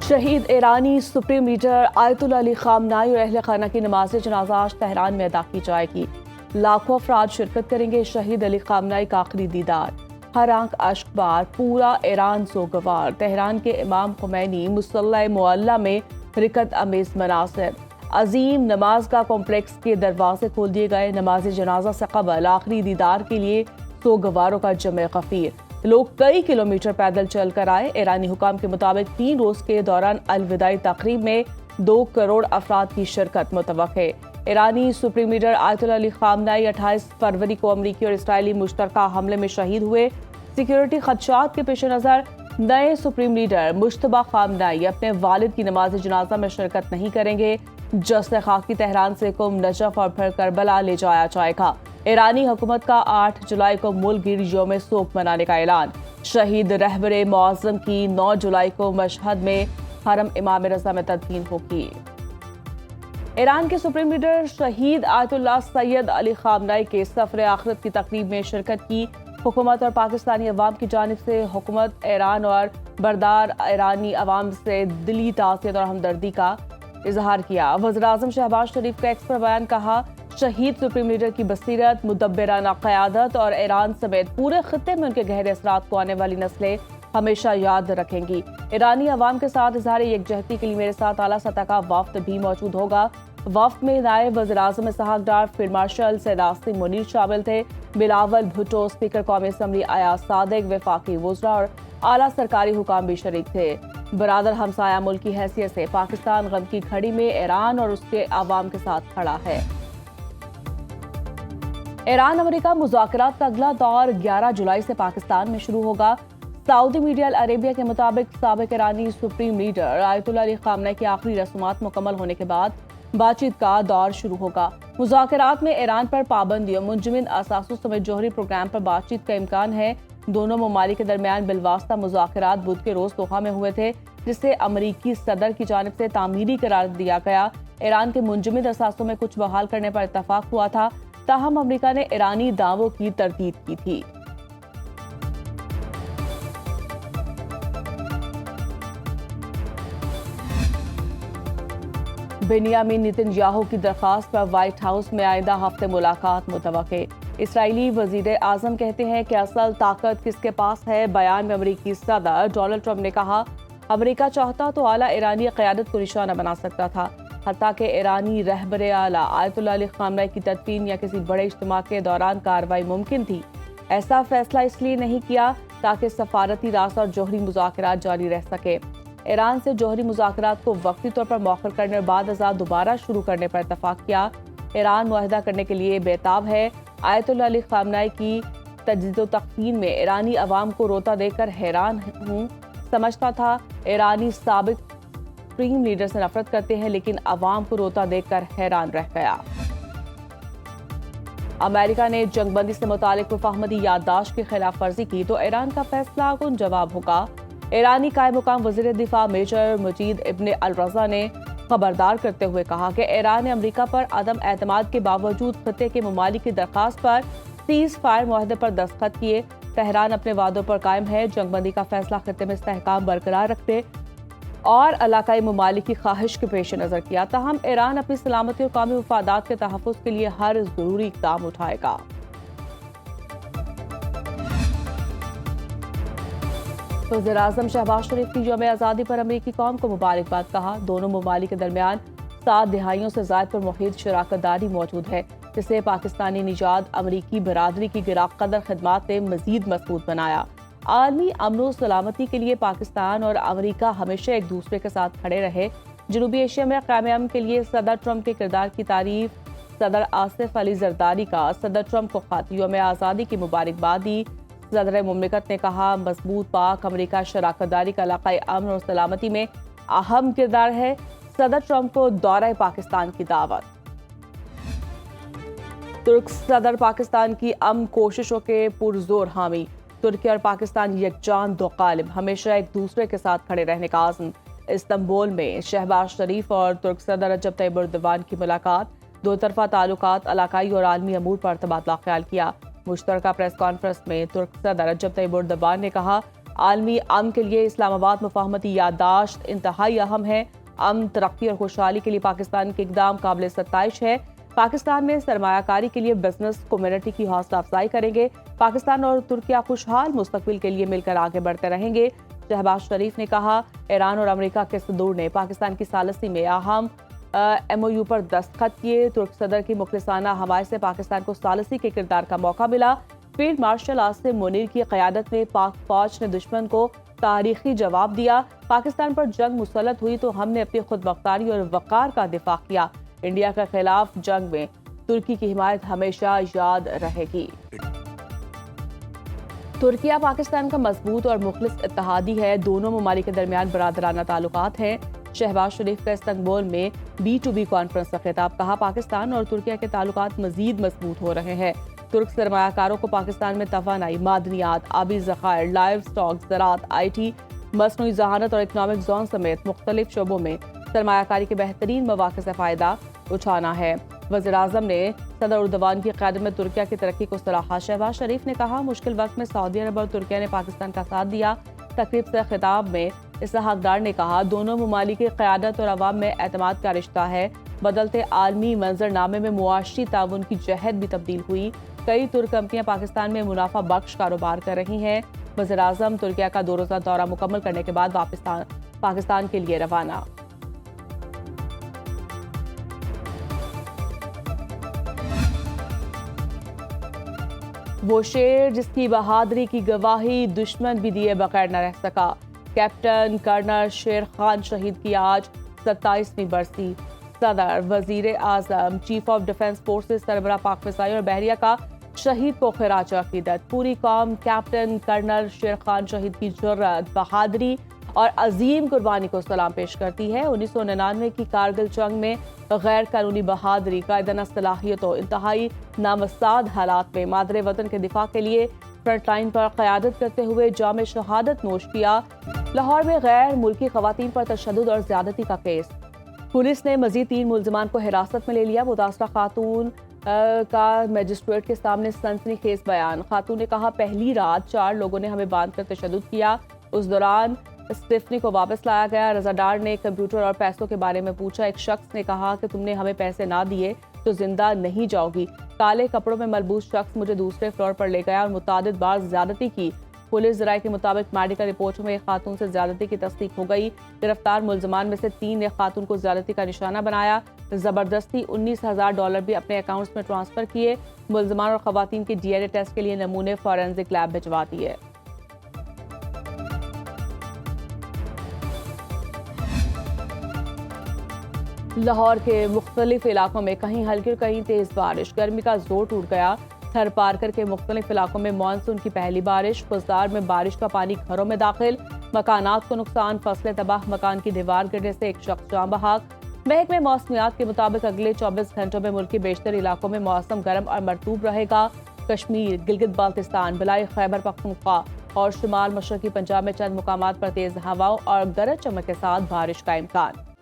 شہید ایرانی supreme leader آیت اللہ علی خامنائی اور اہل خانہ کی نماز جنازہ آج تہران میں ادا کی جائے گی۔ لاکھوں افراد شرکت کریں گے۔ شہید علی خامنائی کا آخری دیدار، ہر آنکھ اشک بار، پورا ایران سوگوار۔ تہران کے امام خمینی مصلی معلیٰ میں حرکت امیز مناظر، عظیم نماز گاہ کمپلیکس کے دروازے کھول دیے گئے۔ نماز جنازہ سے قبل آخری دیدار کے لیے سوگواروں کا جمع غفیر، لوگ کئی کلومیٹر پیدل چل کر آئے۔ ایرانی حکام کے مطابق 3 روز کے دوران الوداعی تقریب میں 2 کروڑ افراد کی شرکت متوقع ہے۔ ایرانی سپریم لیڈر آیت اللہ علی خامنائی 28 فروری کو امریکی اور اسرائیلی مشترکہ حملے میں شہید ہوئے۔ سیکیورٹی خدشات کے پیش نظر نئے سپریم لیڈر مجتبیٰ خامنائی اپنے والد کی نماز جنازہ میں شرکت نہیں کریں گے، جسد خاکی تہران سے قم، نجف اور پھر کربلا لے جایا جائے گا۔ ایرانی حکومت کا 8 جولائی کو ملک گیر یوم سوگ منانے کا اعلان۔ شہید رہبر معظم کی 9 جولائی کو مشہد میں حرم امام رضا میں تدفین ہوگی۔ ایران کے سپریم لیڈر شہید آیت اللہ سید علی خامنائی کے سفر آخرت کی تقریب میں شرکت کی۔ حکومت اور پاکستانی عوام کی جانب سے حکومت ایران اور بردار ایرانی عوام سے دلی تعزیت اور ہمدردی کا اظہار کیا۔ وزیراعظم شہباز شریف کا ایکس پر بیان، کہا شہید سپریم لیڈر کی بصیرت، مدبرانہ قیادت اور ایران سمیت پورے خطے میں ان کے گہرے اثرات کو آنے والی نسلیں ہمیشہ یاد رکھیں گی۔ ایرانی عوام کے ساتھ اظہار یکجہتی کے لیے میرے ساتھ اعلیٰ سطح کا وفد بھی موجود ہوگا۔ وفد میں نائب وزیر اعظم اسحاق ڈار، فیلڈ مارشل سید عاصم منیر شامل تھے۔ بلاول بھٹو، اسپیکر قومی اسمبلی ایاز صادق، وفاقی وزراء اور اعلیٰ سرکاری حکام بھی شریک تھے۔ برادر ہمسایہ ملک کی حیثیت سے پاکستان غم کی گھڑی میں ایران اور اس کے عوام کے ساتھ کھڑا ہے۔ ایران امریکہ مذاکرات کا اگلا دور 11 جولائی سے پاکستان میں شروع ہوگا۔ سعودی میڈیا العربیہ کے مطابق سابق ایرانی سپریم لیڈر آیت اللہ علی خامنائی کی آخری رسومات مکمل ہونے کے بعد بات چیت کا دور شروع ہوگا۔ مذاکرات میں ایران پر پابندیوں، منجمد اثاثوں سمیت جوہری پروگرام پر بات چیت کا امکان ہے۔ دونوں ممالک کے درمیان بالواسطہ مذاکرات بدھ کے روز دوحہ میں ہوئے تھے، جسے امریکی صدر کی جانب سے تعمیری قرار دیا گیا۔ ایران کے منجمد اثاثوں میں کچھ بحال کرنے پر اتفاق ہوا تھا، تاہم امریکہ نے ایرانی دعووں کی تردید کی تھی۔ بنیامین نتن یاہو کی درخواست پر وائٹ ہاؤس میں آئندہ ہفتے ملاقات متوقع۔ اسرائیلی وزیر اعظم کہتے ہیں کہ اصل طاقت کس کے پاس ہے۔ بیان میں امریکی صدر ڈونلڈ ٹرمپ نے کہا امریکہ چاہتا تو اعلیٰ ایرانی قیادت کو نشانہ بنا سکتا تھا، حتیٰ کہ ایرانی رہبر اعلیٰ آیت اللہ علی خامنائی کی تدفین یا کسی بڑے اجتماع کے دوران کارروائی ممکن تھی۔ ایسا فیصلہ اس لیے نہیں کیا تاکہ سفارتی راستہ اور جوہری مذاکرات جاری رہ سکے۔ ایران سے جوہری مذاکرات کو وقتی طور پر مؤخر کرنے اور بعد ازاں دوبارہ شروع کرنے پر اتفاق کیا۔ ایران معاہدہ کرنے کے لیے بیتاب ہے۔ آیت اللہ علی خامنائی کی تجدید و تکفین میں ایرانی عوام کو روتا دیکھ کر حیران ہوں۔ سمجھتا تھا ایرانی سابق سپریم لیڈر سے نفرت کرتے ہیں، لیکن عوام کو روتا دیکھ کر حیران رہ گیا۔ امریکہ نے جنگ بندی سے متعلق مفاہمتی یادداشت کی خلاف ورزی کی تو ایران کا فیصلہ کن جواب ہوگا۔ ایرانی قائم مقام وزیر دفاع میجر مجید ابن الرضا نے خبردار کرتے ہوئے کہا کہ ایران نے امریکہ پر عدم اعتماد کے باوجود خطے کے ممالک کی درخواست پر سیز فائر معاہدے پر دستخط کیے۔ تہران اپنے وعدوں پر قائم ہے، جنگ بندی کا فیصلہ خطے میں استحکام برقرار رکھتے اور علاقائی ممالک کی خواہش کے پیش نظر کیا۔ تاہم ایران اپنی سلامتی اور قومی مفادات کے تحفظ کے لیے ہر ضروری اقدام اٹھائے گا۔ وزیر اعظم شہباز شریف کی یوم آزادی پر امریکی قوم کو مبارکباد، کہا دونوں ممالک کے درمیان 7 دہائیوں سے زائد پر محیط شراکت داری موجود ہے، جسے پاکستانی نژاد امریکی برادری کی گراں قدر خدمات نے مزید مضبوط بنایا۔ عالمی امن و سلامتی کے لیے پاکستان اور امریکہ ہمیشہ ایک دوسرے کے ساتھ کھڑے رہے۔ جنوبی ایشیا میں قیام امن کے لیے صدر ٹرمپ کے کردار کی تعریف۔ صدر آصف علی زرداری کا صدر ٹرمپ کو خط، یوم آزادی کی مبارکباد دی۔ صدر مملکت نے کہا مضبوط پاک امریکہ شراکت داری کا علاقائی امن اور سلامتی میں اہم کردار ہے۔ صدر ٹرمپ کو دورہ پاکستان کی دعوت۔ ترک صدر پاکستان کی امن کوششوں کے پرزور حامی۔ ترکی اور پاکستان یکجان دو قالب، ہمیشہ ایک دوسرے کے ساتھ کھڑے رہنے کا عزم۔ استنبول میں شہباز شریف اور ترک صدر رجب طیب ایردوان کی ملاقات، دو طرفہ تعلقات، علاقائی اور عالمی امور پر تبادلہ خیال کیا۔ مشترکہ پریس کانفرنس میں ترک صدر رجب طیب ایردوان نے کہا عالمی امن کے لیے اسلام آباد مفاہمتی یادداشت انتہائی اہم ہے۔ امن، ترقی اور خوشحالی کے لیے پاکستان کے اقدام قابل ستائش ہے۔ پاکستان میں سرمایہ کاری کے لیے بزنس کمیونٹی کی حوصلہ افزائی کریں گے۔ پاکستان اور ترکیہ خوشحال مستقبل کے لیے مل کر آگے بڑھتے رہیں گے۔ شہباز شریف نے کہا، ایران اور امریکہ کے صدور نے پاکستان کی ثالثی میں اہم MOU پر دستخط کیے۔ ترک صدر کی مخلصانہ حمایت سے پاکستان کو ثالثی کے کردار کا موقع ملا۔ فیلڈ مارشل عاصم منیر کی قیادت میں پاک فوج نے دشمن کو تاریخی جواب دیا۔ پاکستان پر جنگ مسلط ہوئی تو ہم نے اپنی خود مختاری اور وقار کا دفاع کیا۔ انڈیا کے خلاف جنگ میں ترکی کی حمایت ہمیشہ یاد رہے گی۔ ترکیہ پاکستان کا مضبوط اور مخلص اتحادی ہے۔ دونوں ممالک کے درمیان برادرانہ تعلقات ہیں۔ شہباز شریف کا استنبول میں B2B کانفرنس کا خطاب۔ کہا، پاکستان اور ترکیہ کے تعلقات مزید مضبوط ہو رہے ہیں۔ ترک سرمایہ کاروں کو پاکستان میں توانائی، معدنیات، آبی ذخائر، لائیو سٹاک، زراعت، IT، مصنوعی ذہانت اور اکنامک زون سمیت مختلف شعبوں میں سرمایہ کاری کے بہترین مواقع سے فائدہ اٹھانا ہے۔ وزیر اعظم نے صدر اردوان کی قیادت میں ترکیہ کی ترقی کو سراہا۔ شہباز شریف نے کہا، مشکل وقت میں سعودی عرب اور ترکیہ نے پاکستان کا ساتھ دیا۔ تقریب سے خطاب میں اسحاق ڈار نے کہا، دونوں ممالک کی قیادت اور عوام میں اعتماد کا رشتہ ہے۔ بدلتے عالمی منظرنامے میں معاشی تعاون کی جہت بھی تبدیل ہوئی۔ کئی ترک کمپنیاں پاکستان میں منافع بخش کاروبار کر رہی ہیں۔ وزیر اعظم ترکیہ کا 2 روزہ دورہ مکمل کرنے کے بعد واپس پاکستان کے لیے روانہ۔ وہ شیر جس کی بہادری کی گواہی دشمن بھی دیے بغیر نہ رہ سکا۔ کیپٹن کرنل شیر خان شہید کی آج 27ویں برسی۔ صدر، وزیر اعظم، چیف آف ڈیفنس فورسز سربراہ پاک فضائیہ اور بحریہ کا شہید کو خراج عقیدت۔ پوری قوم کیپٹن کرنل شیر خان شہید کی جرأت، بہادری اور عظیم قربانی کو سلام پیش کرتی ہے۔ 1999 کی کارگل جنگ میں غیر قانونی بہادری، قائدانہ صلاحیت اور انتہائی نامساعد حالات میں مادر وطن کے دفاع کے لیے فرنٹ لائن پر قیادت کرتے ہوئے جام شہادت نوش کیا۔ لاہور میں غیر ملکی خواتین پر تشدد اور زیادتی کا کیس۔ پولیس نے مزید 3 ملزمان کو حراست میں لے لیا۔ متاثرہ خاتون کا میجسٹریٹ کے سامنے سنسنی خیز بیان۔ خاتون نے کہا، پہلی رات 4 لوگوں نے ہمیں باندھ کر تشدد کیا۔ اس دوران اسٹیفنی کو واپس لایا گیا۔ رضا ڈار نے کمپیوٹر اور پیسوں کے بارے میں پوچھا۔ ایک شخص نے کہا کہ تم نے ہمیں پیسے نہ دیے تو زندہ نہیں جاؤ گی۔ کالے کپڑوں میں ملبوس شخص مجھے دوسرے فلور پر لے گیا اور متعدد بار زیادتی کی۔ پولیس ذرائع کے مطابق میڈیکل رپورٹوں میں ایک خاتون سے زیادتی کی تصدیق ہو گئی۔ گرفتار ملزمان میں سے 3 نے خاتون کو زیادتی کا نشانہ بنایا۔ زبردستی $19,000 بھی اپنے اکاؤنٹس میں ٹرانسفر کیے۔ ملزمان اور خواتین کے DNA ٹیسٹ کے لیے نمونے فورینزک لیب بھجوا دیے۔ لاہور کے مختلف علاقوں میں کہیں ہلکی اور کہیں تیز بارش۔ گرمی کا زور ٹوٹ گیا۔ تھر پارکر کے مختلف علاقوں میں مانسون کی پہلی بارش۔ خضدار میں بارش کا پانی گھروں میں داخل۔ مکانات کو نقصان، فصلیں تباہ۔ مکان کی دیوار گرنے سے ایک شخص جاں بحق۔ محکمہ موسمیات کے مطابق اگلے 24 گھنٹوں میں ملک کے بیشتر علاقوں میں موسم گرم اور مرطوب رہے گا۔ کشمیر، گلگت بلتستان، بلائی خیبر پختونخوا اور شمال مشرقی پنجاب میں چند مقامات پر تیز ہواؤں اور گرج چمک کے ساتھ بارش کا امکان۔